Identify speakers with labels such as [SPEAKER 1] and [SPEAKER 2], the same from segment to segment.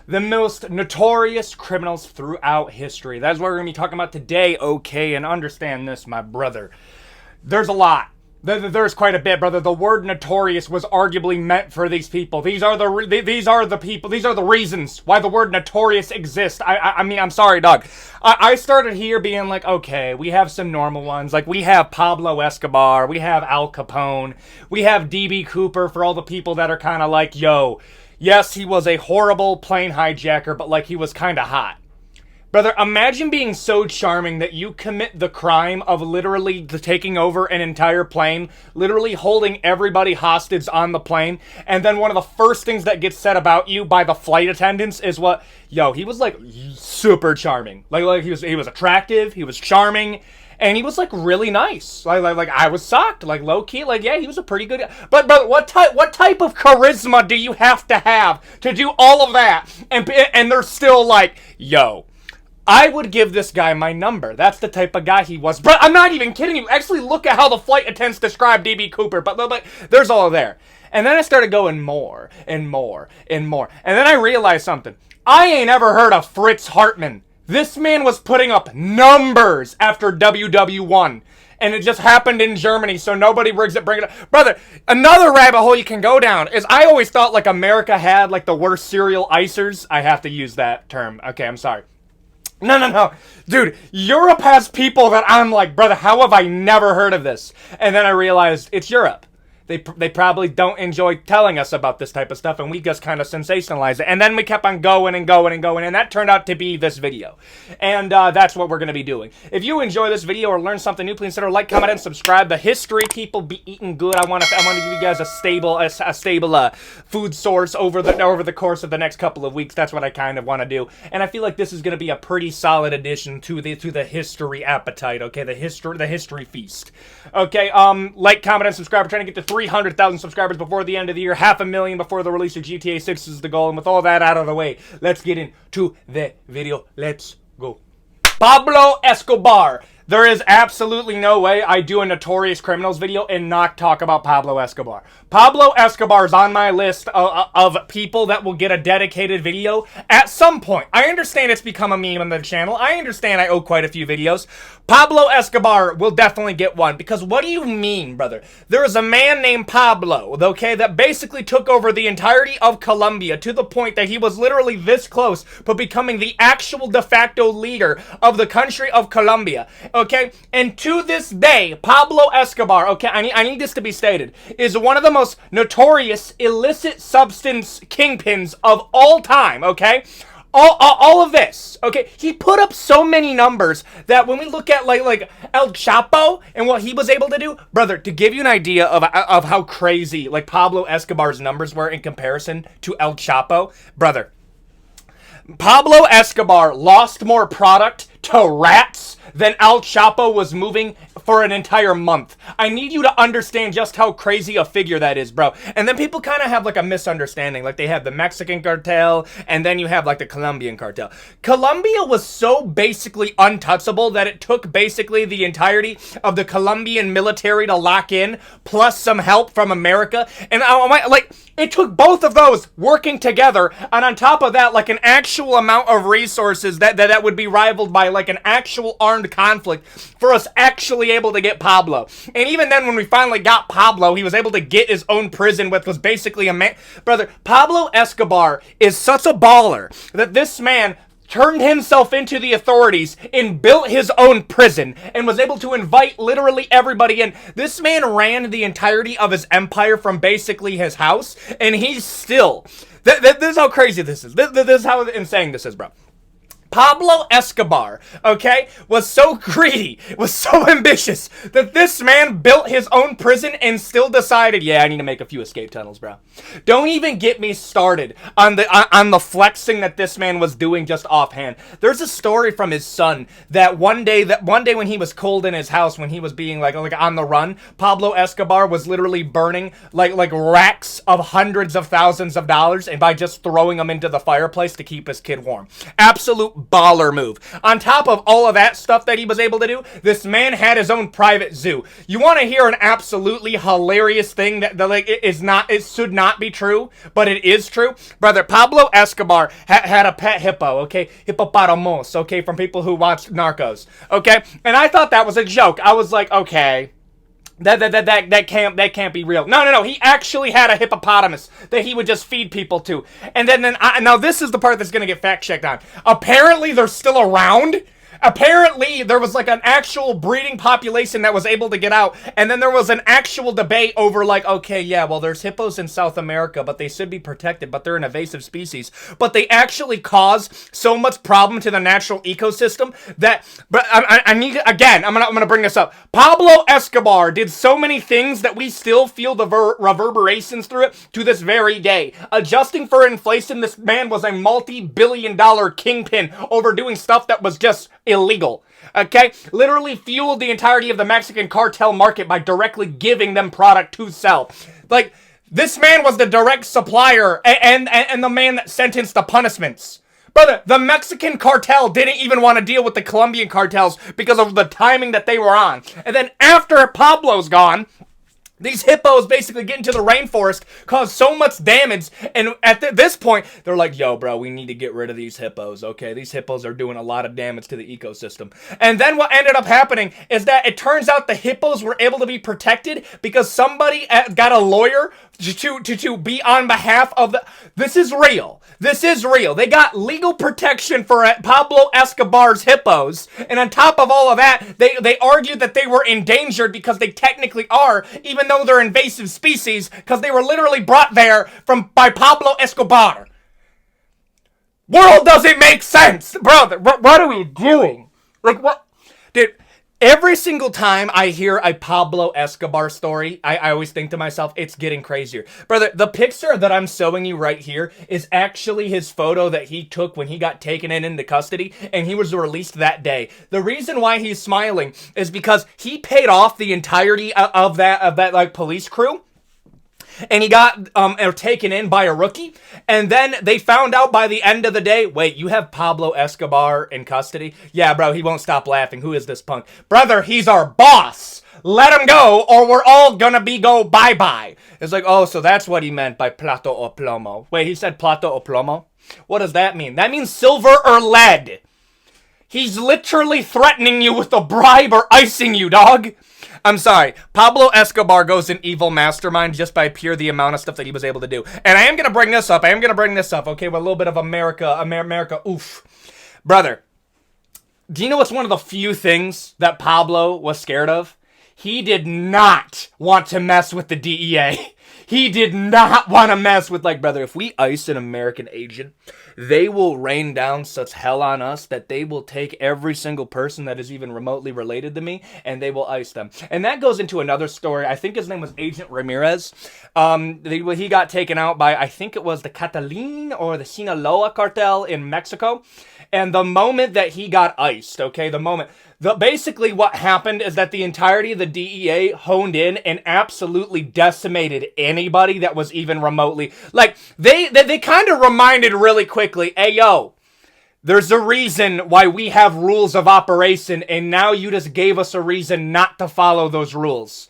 [SPEAKER 1] the most notorious criminals throughout history. That's what we're going to be talking about today, okay? And understand this, my brother. There's a lot. There's quite a bit, brother. The word notorious was arguably meant for these people. These are the people. These are the reasons why the word notorious exists. I mean, I'm sorry, dog. I started here being like, okay, we have some normal ones. Like, we have Pablo Escobar. We have Al Capone. We have D.B. Cooper for all the people that are kind of like, yo, yes, he was a horrible plane hijacker, but like, he was kind of hot. Brother, imagine being so charming that you commit the crime of literally taking over an entire plane, literally holding everybody hostage on the plane, and then one of the first things that gets said about you by the flight attendants is what, yo, he was like super charming. Like he was attractive, he was charming, and he was like really nice. Like I was shocked, like low key, like yeah, he was a pretty good guy. But what type of charisma do you have to do all of that? And they're still like, yo, I would give this guy my number. That's the type of guy he was. Bro, I'm not even kidding you. Actually, look at how the flight attendants describe D.B. Cooper. But there's all there. And then I started going more and more and more. And then I realized something. I ain't ever heard of Fritz Haarmann. This man was putting up numbers after WW1. And it just happened in Germany, so nobody bring it up. Brother, another rabbit hole you can go down is I always thought like America had like the worst serial icers. I have to use that term. Okay, I'm sorry. No. Dude, Europe has people that I'm like, brother, how have I never heard of this? And then I realized it's Europe. They probably don't enjoy telling us about this type of stuff, and we just kind of sensationalize it. And then we kept on going, and that turned out to be this video. And that's what we're going to be doing. If you enjoy this video or learn something new, please consider like, comment, and subscribe. The history people be eating good. I want to give you guys a stable food source over the course of the next couple of weeks. That's what I kind of want to do. And I feel like this is going to be a pretty solid addition to the history appetite. Okay, the history feast. Okay, like, comment, and subscribe. We're trying to get to 300,000 subscribers before the end of the year. 500,000 before the release of GTA 6 is the goal. And with all that out of the way, let's get into the video. Let's go. Pablo Escobar. There is absolutely no way I do a Notorious Criminals video and not talk about Pablo Escobar. Pablo Escobar is on my list of people that will get a dedicated video at some point. I understand it's become a meme on the channel. I understand I owe quite a few videos. Pablo Escobar will definitely get one, because what do you mean, brother? There is a man named Pablo, okay, that basically took over the entirety of Colombia to the point that he was literally this close to becoming the actual de facto leader of the country of Colombia. Okay, and to this day, Pablo Escobar, okay, I need this to be stated, is one of the most notorious illicit substance kingpins of all time, okay? All of this, okay? He put up so many numbers that when we look at like El Chapo and what he was able to do, brother, to give you an idea of how crazy like Pablo Escobar's numbers were in comparison to El Chapo, brother, Pablo Escobar lost more product to rats than El Chapo was moving for an entire month. I need you to understand just how crazy a figure that is, bro. And then people kind of have like a misunderstanding. Like they have the Mexican cartel, and then you have like the Colombian cartel. Colombia was so basically untouchable that it took basically the entirety of the Colombian military to lock in, plus some help from America. And like, it took both of those working together, and on top of that, like an actual amount of resources that would be rivaled by like an actual armed conflict for us actually able to get Pablo. And even then, when we finally got Pablo, he was able to get his own prison, which was basically a man. Brother, Pablo Escobar is such a baller that this man turned himself into the authorities and built his own prison and was able to invite literally everybody in. This man ran the entirety of his empire from basically his house, and he's still... This is how crazy this is. This is how insane this is, bro. Pablo Escobar, okay, was so greedy, was so ambitious, that this man built his own prison and still decided, yeah, I need to make a few escape tunnels, bro. Don't even get me started on the flexing that this man was doing just offhand. There's a story from his son that one day when he was cold in his house, when he was being like on the run, Pablo Escobar was literally burning like racks of hundreds of thousands of dollars, and by just throwing them into the fireplace to keep his kid warm. Absolute baller move. On top of all of that stuff that he was able to do, this man had his own private zoo. You want to hear an absolutely hilarious thing that like it should not be true, but it is true? Brother, Pablo Escobar had a pet hippo, okay? Hippopotamus, okay, from people who watch Narcos, okay? And I thought that was a joke. I was like, okay, that can't be real. No. He actually had a hippopotamus that he would just feed people to. And then now this is the part that's gonna get fact checked on. Apparently they're still around. Apparently, there was like an actual breeding population that was able to get out, and then there was an actual debate over like, okay, yeah, well, there's hippos in South America, but they should be protected, but they're an invasive species. But they actually cause so much problem to the natural ecosystem that, but I need, again, I'm gonna bring this up. Pablo Escobar did so many things that we still feel the reverberations through it to this very day. Adjusting for inflation, this man was a multi-billion-dollar kingpin over doing stuff that was just illegal, okay? Literally fueled the entirety of the Mexican cartel market by directly giving them product to sell. Like, this man was the direct supplier and the man that sentenced the punishments. Brother, the Mexican cartel didn't even want to deal with the Colombian cartels because of the timing that they were on. And then after Pablo's gone, these hippos basically get into the rainforest, cause so much damage, and at this point, they're like, yo, bro, we need to get rid of these hippos, okay? These hippos are doing a lot of damage to the ecosystem. And then what ended up happening is that it turns out the hippos were able to be protected because somebody got a lawyer to be on behalf of the... This is real. This is real. They got legal protection for Pablo Escobar's hippos, and on top of all of that, they argued that they were endangered because they technically are, even though they're invasive species, because they were literally brought there by Pablo Escobar. World doesn't make sense! Brother, what are we doing? Like, what? Dude, every single time I hear a Pablo Escobar story, I always think to myself, it's getting crazier. Brother, the picture that I'm showing you right here is actually his photo that he took when he got taken into custody, and he was released that day. The reason why he's smiling is because he paid off the entirety of that like police crew. And he got taken in by a rookie. And then they found out by the end of the day, wait, you have Pablo Escobar in custody? Yeah, bro, he won't stop laughing. Who is this punk? Brother, he's our boss. Let him go or we're all gonna go bye-bye. It's like, oh, so that's what he meant by plato o plomo. Wait, he said plato o plomo? What does that mean? That means silver or lead. He's literally threatening you with a bribe or icing you, dog. I'm sorry. Pablo Escobar goes an evil mastermind just by pure the amount of stuff that he was able to do. And I am going to bring this up. Okay, with a little bit of America, oof. Brother, do you know what's one of the few things that Pablo was scared of? He did not want to mess with the DEA. He did not want to mess with, like, brother, if we ice an American agent, they will rain down such hell on us that they will take every single person that is even remotely related to me, and they will ice them. And that goes into another story. I think his name was Agent Ramirez. He got taken out by, I think it was the Catalin or the Sinaloa cartel in Mexico. And the moment that he got iced, okay, basically what happened is that the entirety of the DEA honed in and absolutely decimated anybody that was even remotely, like, they kind of reminded really quickly, hey, yo, there's a reason why we have rules of operation, and now you just gave us a reason not to follow those rules.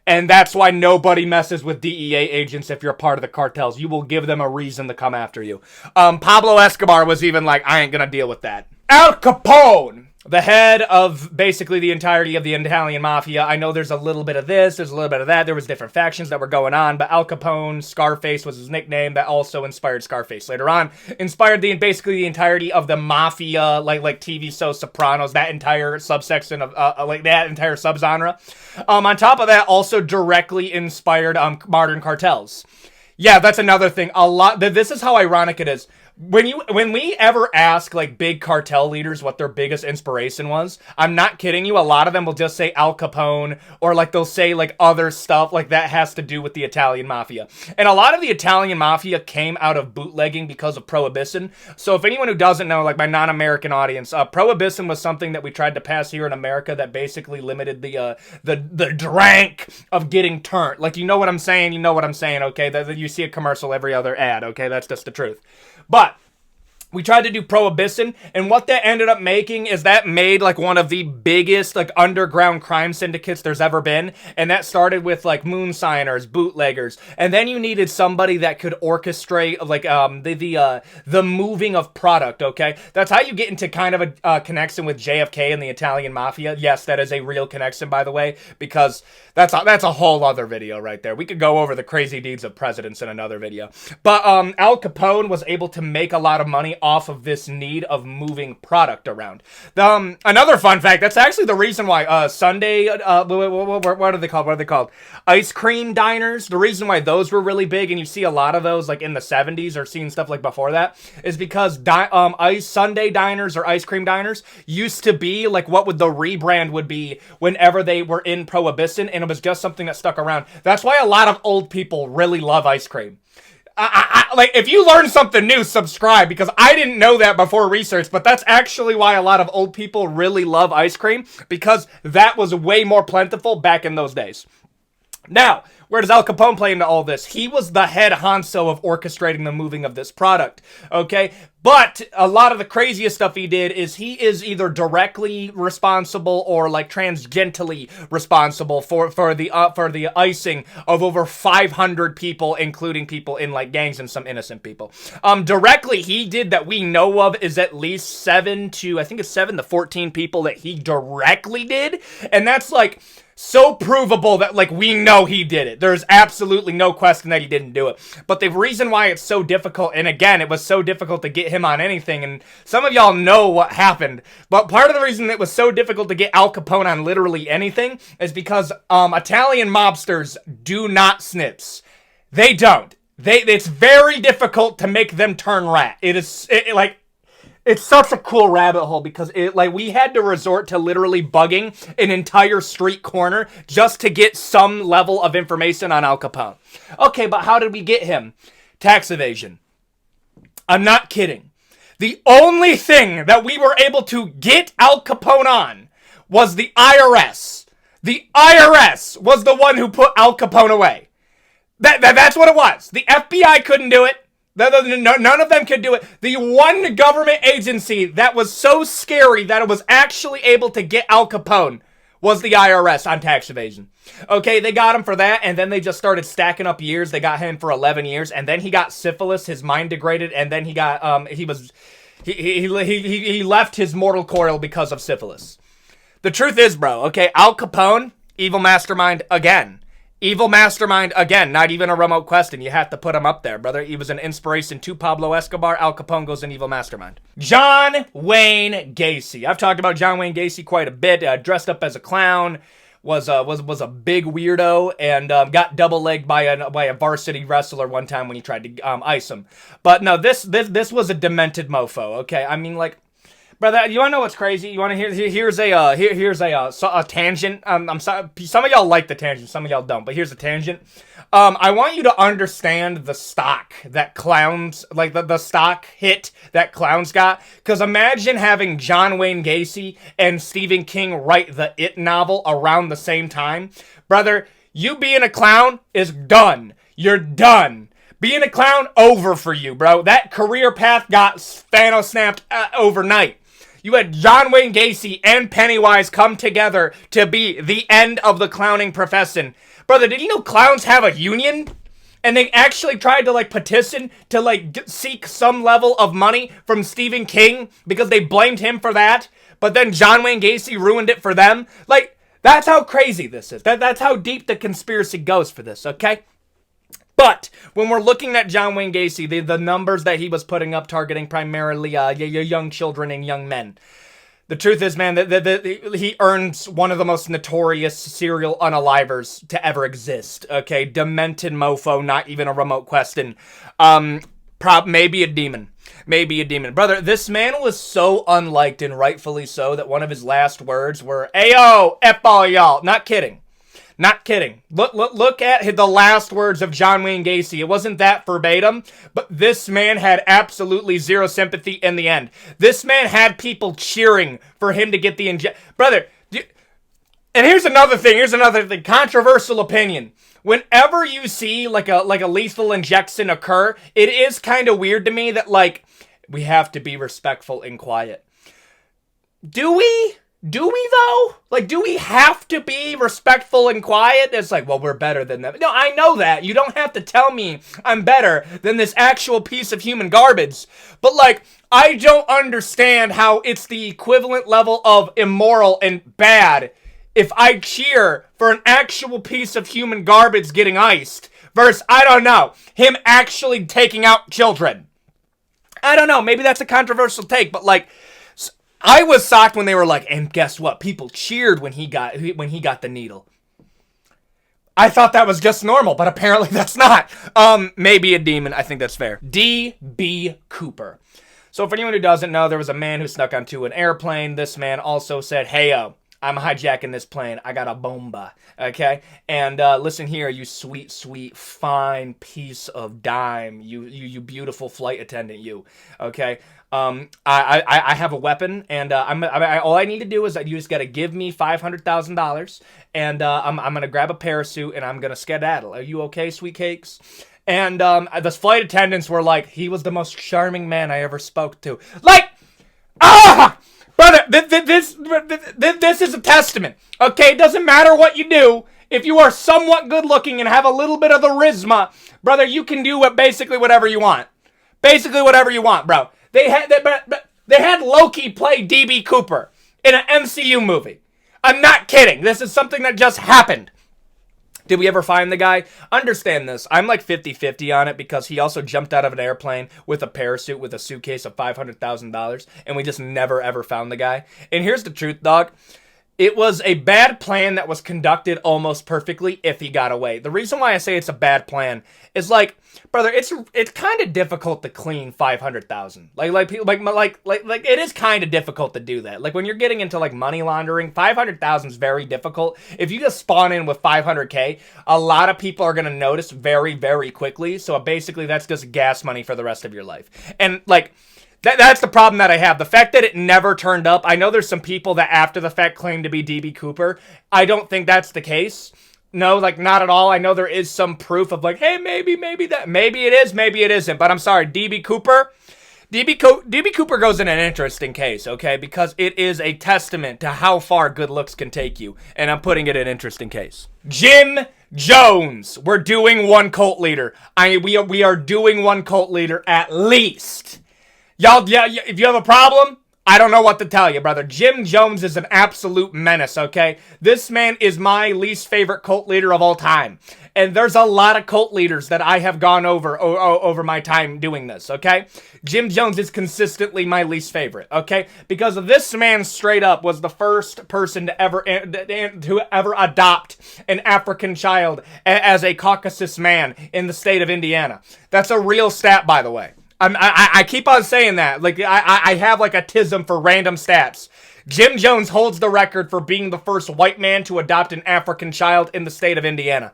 [SPEAKER 1] And that's why nobody messes with DEA agents if you're a part of the cartels. You will give them a reason to come after you. Pablo Escobar was even like, I ain't gonna deal with that. Al Capone, the head of basically the entirety of the Italian mafia. I know there's a little bit of this, there's a little bit of that. There was different factions that were going on, but Al Capone, Scarface was his nickname. That also inspired Scarface later on. Inspired basically the entirety of the mafia, like TV show Sopranos, that entire subsection of, like that entire subgenre. On top of that, also directly inspired modern cartels. Yeah, that's another thing. This is how ironic it is. When we ever ask, like, big cartel leaders what their biggest inspiration was, I'm not kidding you, a lot of them will just say Al Capone, or, like, they'll say, like, other stuff, like, that has to do with the Italian mafia. And a lot of the Italian mafia came out of bootlegging because of Prohibition. So if anyone who doesn't know, like, my non-American audience, Prohibition was something that we tried to pass here in America that basically limited the drank of getting turned. Like, you know what I'm saying, okay? That you see a commercial every other ad, okay? That's just the truth. But We tried to do Prohibition, and what that ended up making is that made like one of the biggest like underground crime syndicates there's ever been, and that started with like moonsigners, bootleggers, and then you needed somebody that could orchestrate like the moving of product. Okay, that's how you get into kind of a connection with JFK and the Italian mafia. Yes, that is a real connection, by the way, because that's a whole other video right there. We could go over the crazy deeds of presidents in another video, but Al Capone was able to make a lot of money off of this need of moving product around. Another fun fact, that's actually the reason why Sunday, what are they called? What are they called? Ice cream diners. The reason why those were really big, and you see a lot of those like in the 70s or seeing stuff like before that, is because Sunday diners or ice cream diners used to be like what would the rebrand would be whenever they were in Prohibition, and it was just something that stuck around. That's why a lot of old people really love ice cream. Like, if you learn something new, subscribe, because I didn't know that before research, but that's actually why a lot of old people really love ice cream, because that was way more plentiful back in those days. Now, where does Al Capone play into all this? He was the head honcho of orchestrating the moving of this product, okay? But a lot of the craziest stuff he did is he is either directly responsible or like tangentially responsible for the icing of over 500 people, including people in like gangs and some innocent people. Directly he did that we know of is at least 7 to 14 people that he directly did, and that's like so provable that, like, we know he did it. There's absolutely no question that he didn't do it. But the reason why it's so difficult, and again, it was so difficult to get him on anything, and some of y'all know what happened, but part of the reason it was so difficult to get Al Capone on literally anything is because Italian mobsters do not snips. They don't. It's very difficult to make them turn rat. It's such a cool rabbit hole because we had to resort to literally bugging an entire street corner just to get some level of information on Al Capone. Okay, but how did we get him? Tax evasion. I'm not kidding. The only thing that we were able to get Al Capone on was the IRS. The IRS was the one who put Al Capone away. That's what it was. The FBI couldn't do it. None of them could do it. The one government agency that was so scary that it was actually able to get Al Capone was the IRS on tax evasion. Okay, they got him for that, and then they just started stacking up years. They got him for 11 years, and then he got syphilis, his mind degraded, and then he got, he left his mortal coil because of syphilis. The truth is, bro, okay, Al Capone, evil mastermind again. Evil mastermind, again, not even a remote question. You have to put him up there, brother. He was an inspiration to Pablo Escobar. Al Capone goes an evil mastermind. John Wayne Gacy. I've talked about John Wayne Gacy quite a bit. Dressed up as a clown, was a big weirdo, and got double-legged by a varsity wrestler one time when he tried to ice him. But no, this was a demented mofo, okay? I mean, like, brother, you want to know what's crazy? You want to hear? Here's a tangent. I'm sorry, some of y'all like the tangent, some of y'all don't. But here's a tangent. I want you to understand the stock that clowns, like the stock hit that clowns got. Because imagine having John Wayne Gacy and Stephen King write the It novel around the same time, brother. You being a clown is done. You're done. Being a clown, over for you, bro. That career path got Thanos snapped overnight. You had John Wayne Gacy and Pennywise come together to be the end of the clowning profession. Brother, did you know clowns have a union? And they actually tried to, like, petition to, like, seek some level of money from Stephen King because they blamed him for that. But then John Wayne Gacy ruined it for them. Like, that's how crazy this is. That's how deep the conspiracy goes for this, okay? But when we're looking at John Wayne Gacy, the numbers that he was putting up targeting primarily young children and young men. The truth is, man, that he earns one of the most notorious serial unalivers to ever exist. Okay, demented mofo, not even a remote question. Maybe a demon. Maybe a demon. Brother, this man was so unliked, and rightfully so, that one of his last words were, "Ayo, F all y'all." Not kidding. Not kidding. Look at the last words of John Wayne Gacy. It wasn't that verbatim, but this man had absolutely zero sympathy in the end. This man had people cheering for him to get the injection. Brother, and here's another thing. Controversial opinion. Whenever you see like a lethal injection occur, it is kind of weird to me that, like, We have to be respectful and quiet. Do we? Do we, though? Like, do we have to be respectful and quiet? It's like, well, we're better than them. No, I know that. You don't have to tell me I'm better than this actual piece of human garbage. But, like, I don't understand how it's the equivalent level of immoral and bad if I cheer for an actual piece of human garbage getting iced versus, I don't know, him actually taking out children. I don't know. Maybe that's a controversial take, but, like, I was shocked when they were like, and guess what? People cheered when he got the needle. I thought that was just normal, but apparently that's not. Maybe a demon. I think that's fair. D.B. Cooper. So for anyone who doesn't know, there was a man who snuck onto an airplane. This man also said, hey-o, I'm hijacking this plane. I got a bomba, okay? And listen here, you sweet, sweet, fine piece of dime. You beautiful flight attendant, you, okay? I have a weapon, and all I need to do is that you just got to give me $500,000, and I'm gonna grab a parachute and I'm gonna skedaddle. Are you okay, sweet cakes? And the flight attendants were like, he was the most charming man I ever spoke to. Like, brother, this is a testament. Okay, it doesn't matter what you do. If you are somewhat good looking and have a little bit of the charisma, brother, you can do basically whatever you want. Basically whatever you want, bro. They had Loki play D.B. Cooper in an MCU movie. I'm not kidding. This is something that just happened. Did we ever find the guy? Understand this. I'm like 50-50 on it because he also jumped out of an airplane with a parachute with a suitcase of $500,000, and we just never ever found the guy. And here's the truth, dog. It was a bad plan that was conducted almost perfectly if he got away. The reason why I say it's a bad plan is like, brother, it's kind of difficult to clean 500,000. Like it is kind of difficult to do that. Like when you're getting into like money laundering, 500,000 is very difficult. If you just spawn in with 500K, a lot of people are going to notice very, very quickly. So basically that's just gas money for the rest of your life. And like, that's the problem that I have. The fact that it never turned up. I know there's some people that after the fact claim to be D.B. Cooper. I don't think that's the case. No, like not at all. I know there is some proof of like, hey, maybe that. Maybe it is, maybe it isn't. But I'm sorry, D.B. Cooper. D.B. Cooper goes in an interesting case, okay? Because it is a testament to how far good looks can take you. And I'm putting it in an interesting case. Jim Jones. We're doing one cult leader. We are doing one cult leader at least. Y'all, yeah, if you have a problem, I don't know what to tell you, brother. Jim Jones is an absolute menace, okay? This man is my least favorite cult leader of all time. And there's a lot of cult leaders that I have gone over my time doing this, okay? Jim Jones is consistently my least favorite, okay? Because this man straight up was the first person to ever adopt an African child as a Caucasus man in the state of Indiana. That's a real stat, by the way. I keep on saying that. Like, I have like a tism for random stats. Jim Jones holds the record for being the first white man to adopt an African child in the state of Indiana.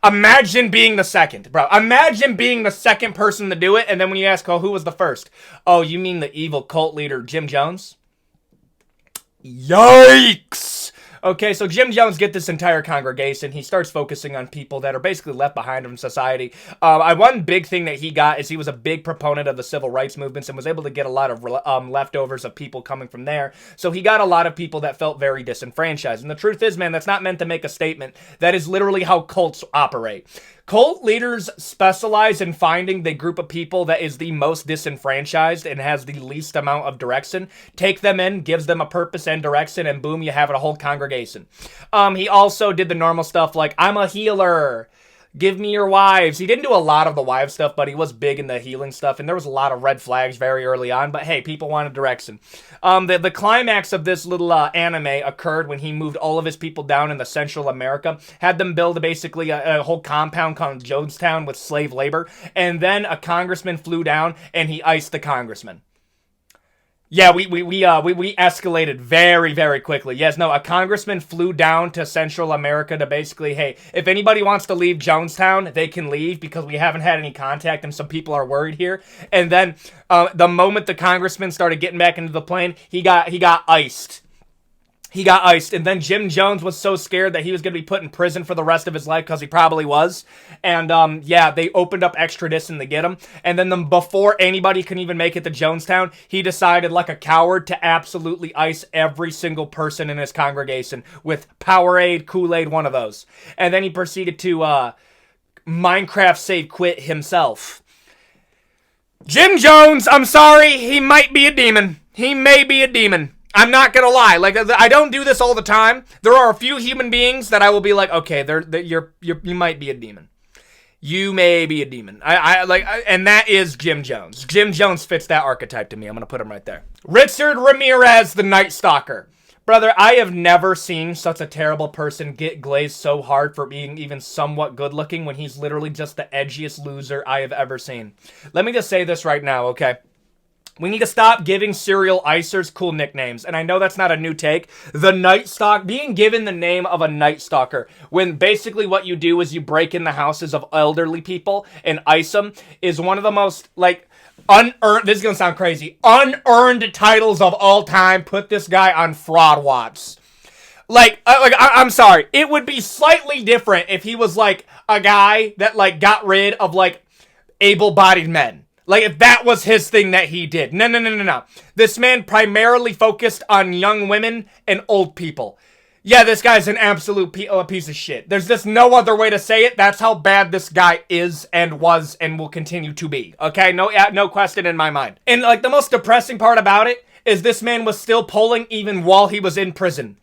[SPEAKER 1] Imagine being the second, bro. Imagine being the second person to do it, and then when you ask, oh, who was the first? Oh, you mean the evil cult leader, Jim Jones? Yikes! Okay, so Jim Jones gets this entire congregation. He starts focusing on people that are basically left behind in society. One big thing that he got is he was a big proponent of the civil rights movements and was able to get a lot of leftovers of people coming from there. So he got a lot of people that felt very disenfranchised. And the truth is, man, that's not meant to make a statement. That is literally how cults operate. Cult leaders specialize in finding the group of people that is the most disenfranchised and has the least amount of direction, take them in, gives them a purpose and direction, and boom, you have a whole congregation. He also did the normal stuff like, I'm a healer. Give me your wives. He didn't do a lot of the wives stuff, but he was big in the healing stuff, and there was a lot of red flags very early on, but hey, people wanted direction. The climax of this little anime occurred when he moved all of his people down in the Central America, had them build basically a whole compound called Jonestown with slave labor, and then a congressman flew down, and he iced the congressman. Yeah, we escalated very, very quickly. Yes, no, a congressman flew down to Central America to basically, hey, if anybody wants to leave Jonestown, they can leave because we haven't had any contact and some people are worried here. And then the moment the congressman started getting back into the plane, he got iced. He got iced, and then Jim Jones was so scared that he was going to be put in prison for the rest of his life, because he probably was. And, yeah, they opened up extradition to get him. And then before anybody can even make it to Jonestown, he decided, like a coward, to absolutely ice every single person in his congregation with Powerade, Kool-Aid, one of those. And then he proceeded to, Minecraft save quit himself. Jim Jones, I'm sorry, he might be a demon. He may be a demon. I'm not gonna lie. Like, I don't do this all the time. There are a few human beings that I will be like, okay, you might be a demon. You may be a demon. And that is Jim Jones. Jim Jones fits that archetype to me. I'm gonna put him right there. Richard Ramirez, the Night Stalker. Brother, I have never seen such a terrible person get glazed so hard for being even somewhat good looking when he's literally just the edgiest loser I have ever seen. Let me just say this right now, okay? We need to stop giving serial icers cool nicknames. And I know that's not a new take. The Night Stalker, being given the name of a Night Stalker, when basically what you do is you break in the houses of elderly people and ice them, is one of the most, like, unearned, this is gonna sound crazy, unearned titles of all time. Put this guy on Fraud Watch. I'm sorry. It would be slightly different if he was, like, a guy that, like, got rid of, like, able-bodied men. Like, if that was his thing that he did. No. This man primarily focused on young women and old people. Yeah, this guy's an absolute piece of shit. There's just no other way to say it. That's how bad this guy is and was and will continue to be. Okay? No question in my mind. And, like, the most depressing part about it is this man was still polling even while he was in prison.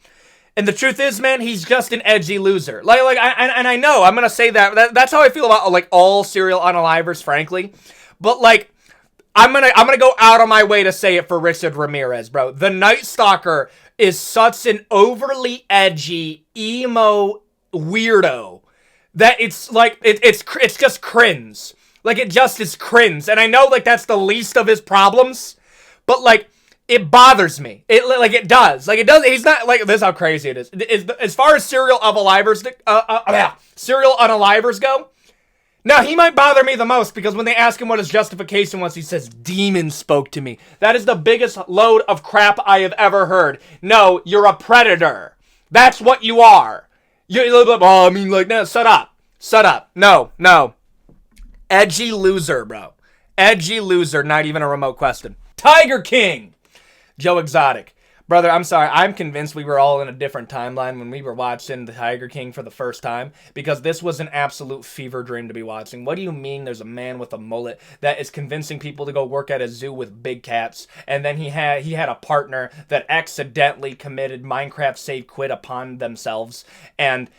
[SPEAKER 1] And the truth is, man, he's just an edgy loser. I know, I'm gonna say that. That's how I feel about, like, all serial unalivers, frankly. But, like, I'm gonna go out of my way to say it for Richard Ramirez, bro. The Night Stalker is such an overly edgy, emo weirdo that it's, like, it's just cringe. Like, it just is cringe. And I know, like, that's the least of his problems, but, like, it bothers me. It does. Like, it does. He's not, like, this is how crazy it is. As far as serial unalivers go, now, he might bother me the most because when they ask him what his justification was, he says, demons spoke to me. That is the biggest load of crap I have ever heard. No, you're a predator. That's what you are. No, shut up. Shut up. No. Edgy loser, bro. Edgy loser, not even a remote question. Tiger King. Joe Exotic. Brother, I'm sorry. I'm convinced we were all in a different timeline when we were watching The Tiger King for the first time, because this was an absolute fever dream to be watching. What do you mean there's a man with a mullet that is convincing people to go work at a zoo with big cats, and then he had a partner that accidentally committed Minecraft save quit upon themselves, and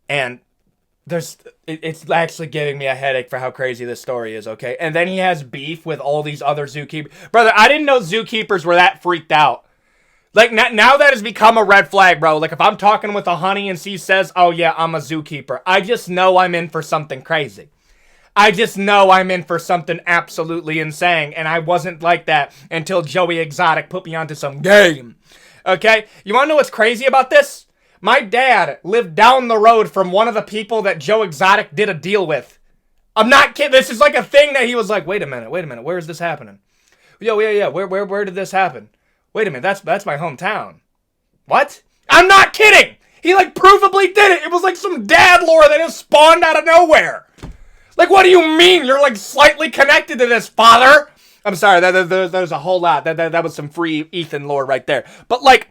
[SPEAKER 1] it's actually giving me a headache for how crazy this story is, okay? And then he has beef with all these other zookeepers. Brother, I didn't know zookeepers were that freaked out. Like, now that has become a red flag, bro. Like, if I'm talking with a honey and she says, oh, yeah, I'm a zookeeper, I just know I'm in for something crazy. I just know I'm in for something absolutely insane. And I wasn't like that until Joey Exotic put me onto some game. Okay? You want to know what's crazy about this? My dad lived down the road from one of the people that Joe Exotic did a deal with. I'm not kidding. This is like a thing that he was like, wait a minute. Where is this happening? Yeah. Where did this happen? Wait a minute, that's my hometown. What? I'm not kidding! He, like, provably did it! It was like some dad lore that just spawned out of nowhere! Like, what do you mean you're, like, slightly connected to this, father? I'm sorry, there's a whole lot. That was some free Ethan lore right there. But, like,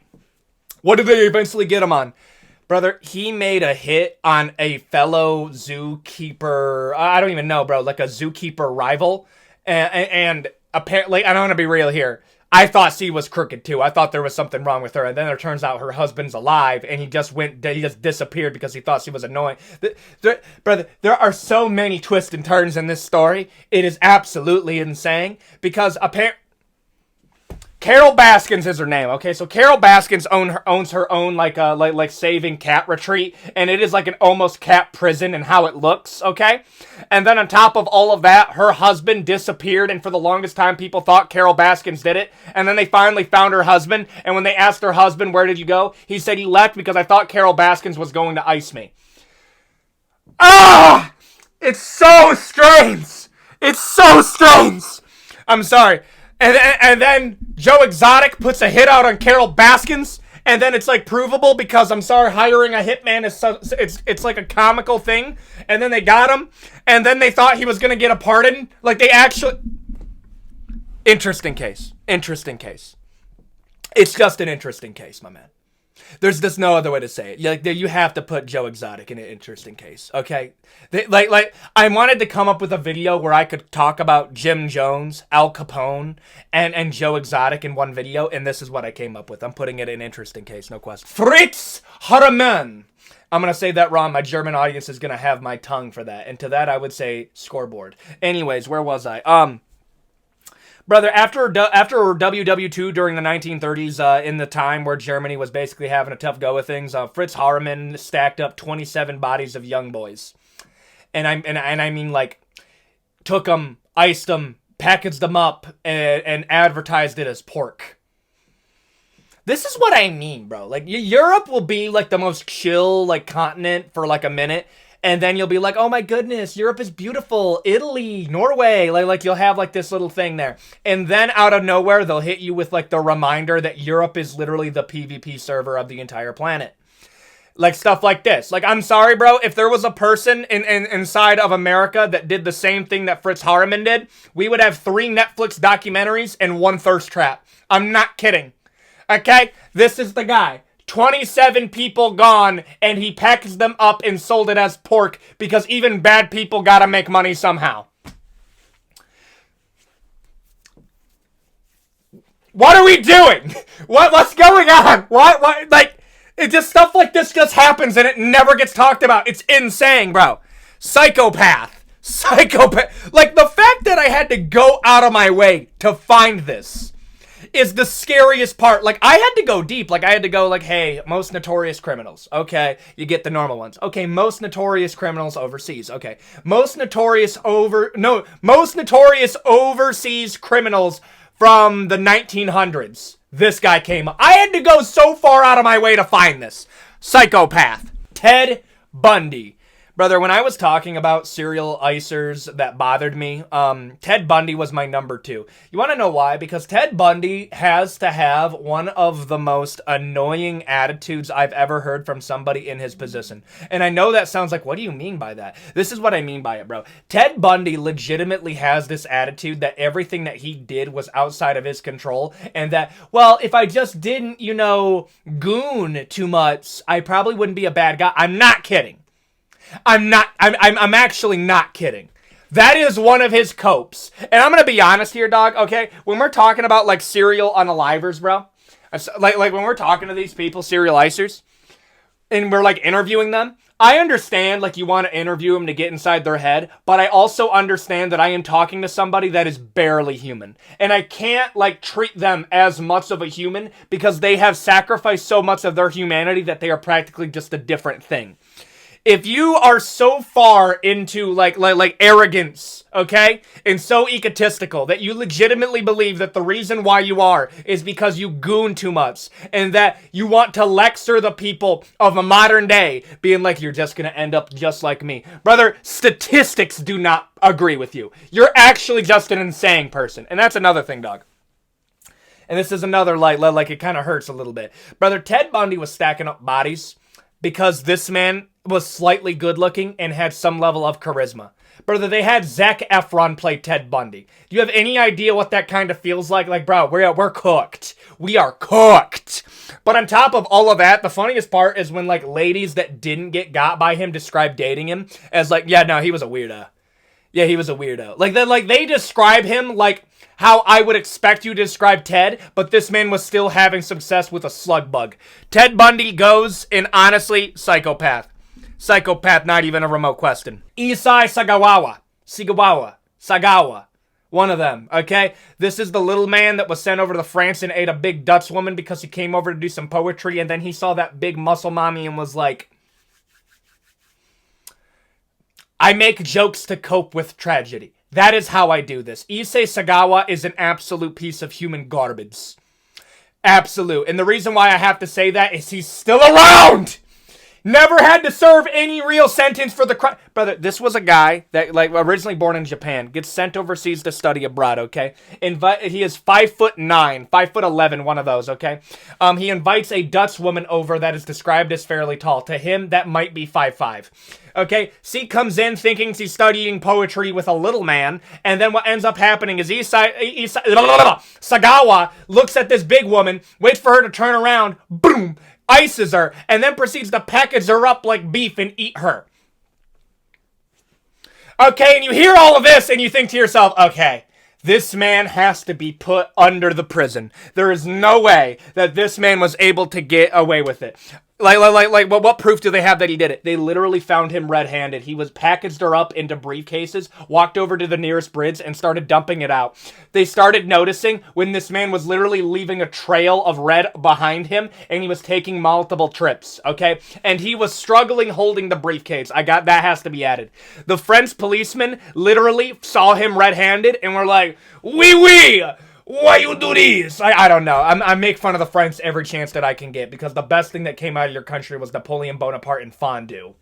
[SPEAKER 1] what did they eventually get him on? Brother, he made a hit on a fellow zookeeper, I don't even know, bro, like a zookeeper rival. And apparently, I don't want to be real here, I thought she was crooked too. I thought there was something wrong with her. And then it turns out her husband's alive and he just disappeared because he thought she was annoying. Brother, there are so many twists and turns in this story. It is absolutely insane because apparently Carol Baskins is her name, okay? So Carol Baskins owns her own like saving cat retreat, and it is like an almost cat prison in how it looks, okay? And then on top of all of that, her husband disappeared, and for the longest time people thought Carol Baskins did it, and then they finally found her husband, and when they asked her husband, where did you go? He said he left because I thought Carol Baskins was going to ice me. Ah! It's so strange! It's so strange! I'm sorry. And then Joe Exotic puts a hit out on Carol Baskins, and then it's like provable because I'm sorry, hiring a hitman is so, it's like a comical thing, and then they got him, and then they thought he was gonna get a pardon. Like they actually, interesting case. It's just an interesting case, my man. There's just no other way to say it. You have to put Joe Exotic in an interesting case, okay? I wanted to come up with a video where I could talk about Jim Jones, Al Capone, and Joe Exotic in one video, and this is what I came up with. I'm putting it in an interesting case, no question. Fritz Haarmann. I'm going to say that wrong. My German audience is going to have my tongue for that. And to that, I would say scoreboard. Anyways, where was I? Brother, after WW2 during the 1930s, in the time where Germany was basically having a tough go of things, Fritz Haarmann stacked up 27 bodies of young boys, and I mean like took them, iced them, packaged them up, and advertised it as pork. This is what I mean, bro. Like Europe will be like the most chill like continent for like a minute. And then you'll be like, oh my goodness, Europe is beautiful. Italy, Norway, like you'll have like this little thing there. And then out of nowhere, they'll hit you with like the reminder that Europe is literally the PvP server of the entire planet. Like stuff like this. Like, I'm sorry, bro, if there was a person inside of America that did the same thing that Fritz Haarmann did, we would have 3 Netflix documentaries and 1 thirst trap. I'm not kidding. Okay? This is the guy. 27 people gone, and he packaged them up and sold it as pork because even bad people gotta make money somehow. What are we doing? What's going on? What? Like, it just stuff like this just happens and it never gets talked about. It's insane, bro. Psychopath. Like, the fact that I had to go out of my way to find this is the scariest part. Like, I had to go deep. Like, I had to go like, hey, most notorious criminals. Okay, you get the normal ones. Okay, most notorious criminals overseas. Okay, most notorious overseas criminals from the 1900s. This guy came up. I had to go so far out of my way to find this. Psychopath. Ted Bundy. Brother, when I was talking about serial icers that bothered me, Ted Bundy was my number 2. You want to know why? Because Ted Bundy has to have one of the most annoying attitudes I've ever heard from somebody in his position. And I know that sounds like, what do you mean by that? This is what I mean by it, bro. Ted Bundy legitimately has this attitude that everything that he did was outside of his control, and that, well, if I just didn't, goon too much, I probably wouldn't be a bad guy. I'm not kidding. I'm actually not kidding. That is one of his copes. And I'm gonna be honest here, dog, okay? When we're talking about, like, serial unalivers, bro, like when we're talking to these people, serial icers, and we're, like, interviewing them, I understand, like, you want to interview them to get inside their head, but I also understand that I am talking to somebody that is barely human. And I can't, like, treat them as much of a human because they have sacrificed so much of their humanity that they are practically just a different thing. If you are so far into like arrogance, okay, and so egotistical that you legitimately believe that the reason why you are is because you goon too much and that you want to lecture the people of a modern day being like, you're just going to end up just like me. Brother, statistics do not agree with you. You're actually just an insane person. And that's another thing, dog. And this is another, like it kind of hurts a little bit. Brother, Ted Bundy was stacking up bodies because this man was slightly good looking and had some level of charisma. Brother, they had Zac Efron play Ted Bundy. Do you have any idea what that kind of feels like? Like, bro, we're cooked. We are cooked. But on top of all of that, the funniest part is when, like, ladies that didn't get got by him describe dating him as like, yeah, no, he was a weirdo. Yeah, he was a weirdo. Like, they describe him like how I would expect you to describe Ted, but this man was still having success with a slug bug. Ted Bundy goes in, honestly, psychopath. Psychopath, not even a remote question. Issei Sagawa. One of them, okay? This is the little man that was sent over to France and ate a big Dutch woman because he came over to do some poetry, and then he saw that big muscle mommy and was like, I make jokes to cope with tragedy. That is how I do this. Issei Sagawa is an absolute piece of human garbage. Absolute. And the reason why I have to say that is he's still around! Never had to serve any real sentence for the crime. Brother, this was a guy that, like, originally born in Japan, gets sent overseas to study abroad, okay? He is 5'9", 5'11", one of those, okay? He invites a Dutch woman over that is described as fairly tall. To him, that might be 5'5". Okay, C comes in thinking she's studying poetry with a little man, and then what ends up happening is Issei Sagawa looks at this big woman, waits for her to turn around, boom, ices her, and then proceeds to package her up like beef and eat her. Okay, and you hear all of this and you think to yourself, okay, this man has to be put under the prison. There is no way that this man was able to get away with it. What proof do they have that he did it? They literally found him red-handed. He was packaged her up into briefcases, walked over to the nearest bridge, and started dumping it out. They started noticing when this man was literally leaving a trail of red behind him, and he was taking multiple trips, okay? And he was struggling holding the briefcase. That has to be added. The French policemen literally saw him red-handed and were like, "Oui, oui! Why you do this?" I don't know. I make fun of the French every chance that I can get because the best thing that came out of your country was Napoleon Bonaparte and fondue.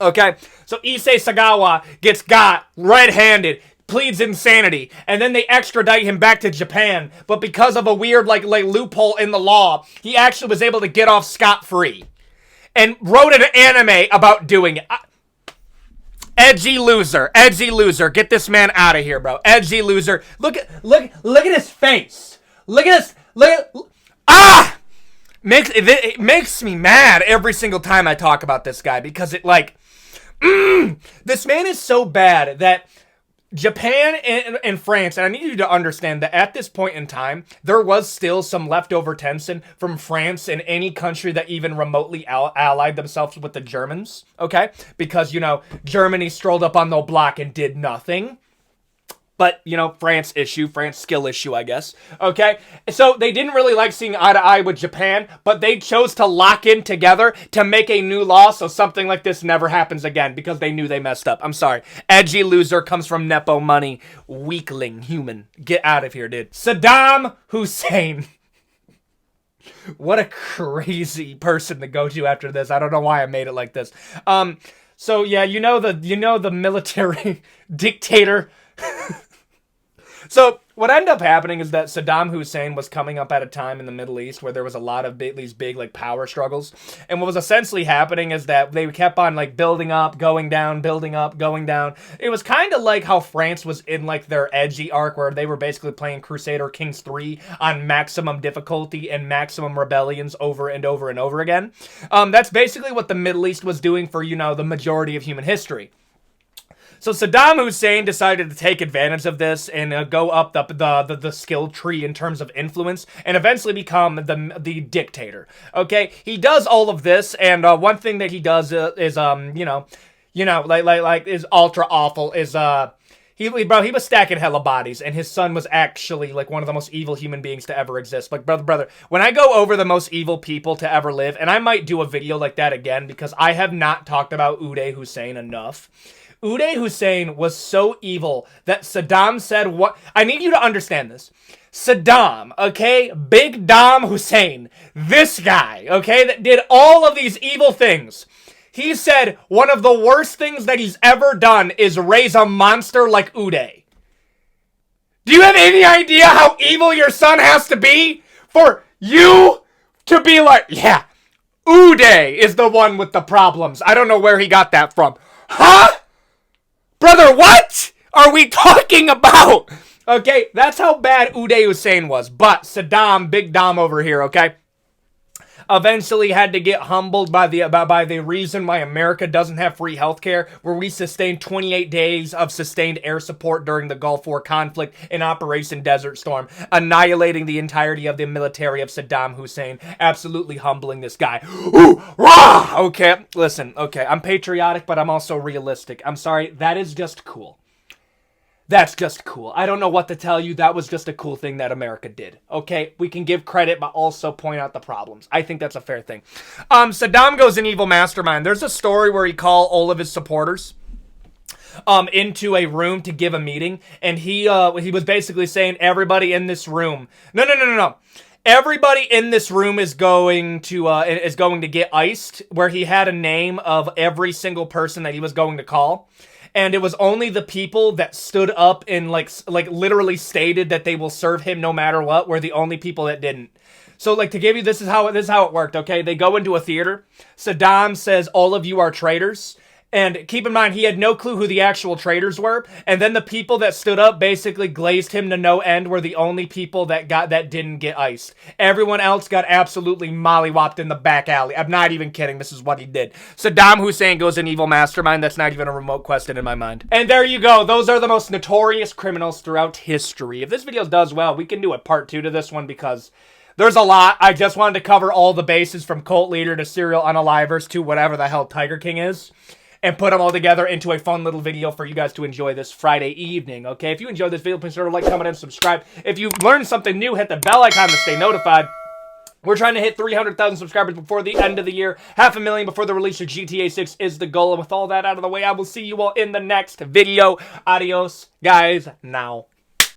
[SPEAKER 1] Okay, so Issei Sagawa gets got red-handed, pleads insanity, and then they extradite him back to Japan. But because of a weird like loophole in the law, he actually was able to get off scot-free and wrote an anime about doing it. Edgy loser. Get this man out of here, bro. Edgy loser. Look at his face. It makes me mad every single time I talk about this guy because this man is so bad that Japan and France, and I need you to understand that at this point in time, there was still some leftover tension from France and any country that even remotely allied themselves with the Germans, okay? Because, Germany strolled up on the block and did nothing. But, France skill issue, I guess. Okay? So they didn't really like seeing eye to eye with Japan, but they chose to lock in together to make a new law so something like this never happens again because they knew they messed up. I'm sorry. Edgy loser comes from Nepo money. Weakling human. Get out of here, dude. Saddam Hussein. What a crazy person to go to after this. I don't know why I made it like this. So yeah, the military dictator. So what ended up happening is that Saddam Hussein was coming up at a time in the Middle East where there was a lot of these big power struggles. And what was essentially happening is that they kept on building up, going down, building up, going down. It was kind of like how France was in their edgy arc where they were basically playing Crusader Kings 3 on maximum difficulty and maximum rebellions over and over and over again. That's basically what the Middle East was doing for, the majority of human history. So Saddam Hussein decided to take advantage of this and go up the skill tree in terms of influence and eventually become the dictator. Okay, he does all of this, and one thing that he does is is ultra awful. Is he was stacking hella bodies, and his son was actually one of the most evil human beings to ever exist. Brother, when I go over the most evil people to ever live, and I might do a video like that again because I have not talked about Uday Hussein enough. Uday Hussein was so evil that Saddam said what... I need you to understand this. Saddam, okay? Big Dom Hussein. This guy, okay? That did all of these evil things. He said one of the worst things that he's ever done is raise a monster like Uday. Do you have any idea how evil your son has to be for you to be like, yeah, Uday is the one with the problems. I don't know where he got that from. Huh? Brother, what are we talking about? Okay, that's how bad Uday Hussein was. But Saddam, Big Dom over here, okay, eventually had to get humbled by the reason why America doesn't have free healthcare, where we sustained 28 days of sustained air support during the Gulf War conflict in Operation Desert Storm, annihilating the entirety of the military of Saddam Hussein, absolutely humbling this guy. Ooh, rah! Okay, listen, okay, I'm patriotic, but I'm also realistic. I'm sorry, that is just cool. That's just cool. I don't know what to tell you. That was just a cool thing that America did. Okay? We can give credit, but also point out the problems. I think that's a fair thing. Saddam goes an evil mastermind. There's a story where he called all of his supporters into a room to give a meeting. And he was basically saying, everybody in this room. No. Everybody in this room is going to get iced, where he had a name of every single person that he was going to call. And it was only the people that stood up and like literally stated that they will serve him no matter what were the only people that didn't. So like to give you, this is how it worked, okay? They go into a theater. Saddam says, all of you are traitors. And keep in mind, he had no clue who the actual traitors were. And then the people that stood up basically glazed him to no end were the only people that didn't get iced. Everyone else got absolutely mollywopped in the back alley. I'm not even kidding. This is what he did. Saddam Hussein goes an evil mastermind. That's not even a remote question in my mind. And there you go. Those are the most notorious criminals throughout history. If this video does well, we can do a part 2 to this one because there's a lot. I just wanted to cover all the bases from cult leader to serial unalivers to whatever the hell Tiger King is, and put them all together into a fun little video for you guys to enjoy this Friday evening, okay? If you enjoyed this video, please like, comment, and subscribe. If you learned something new, hit the bell icon to stay notified. We're trying to hit 300,000 subscribers before the end of the year. 500,000 before the release of GTA 6 is the goal. And with all that out of the way, I will see you all in the next video. Adios, guys, now.